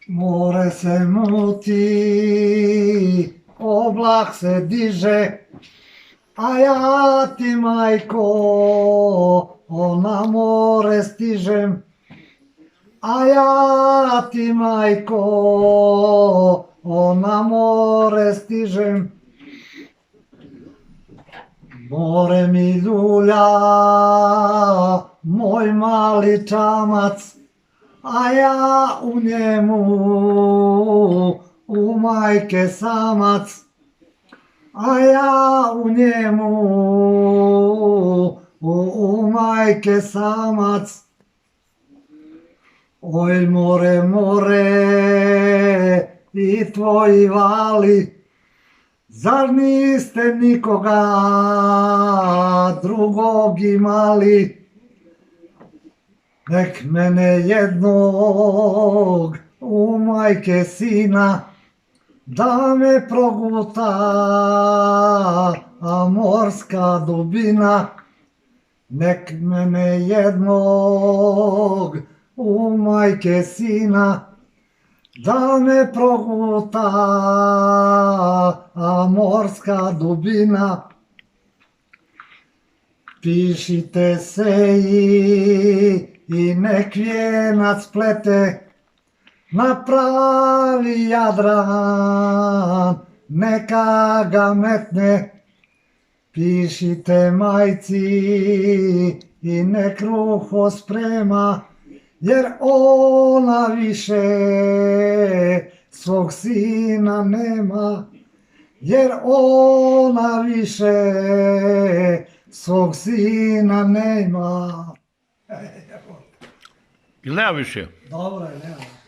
More se muti, oblak se diže, a ja ti, majko, na more stižem. A ja ti, majko, na more stižem. More mi ljulja, moj mali čamac, a ja u njemu, u majke samac. A ja u njemu, u majke samac. Oj more, more, i tvoji vali, zar niste nikoga drugog imali? Nek mene jednog u majke sina, da me proguta morska dubina. Nek mene jednog u majke sina, da me proguta morska dubina. Pišite se i nek vijenac plete na pravi Jadran, neka ga metne. Pišite majci i nek ruho sprema, jer ona više svog sina nema. Jer ona više svog sina nema. Ili nema više? Dobro je, nema.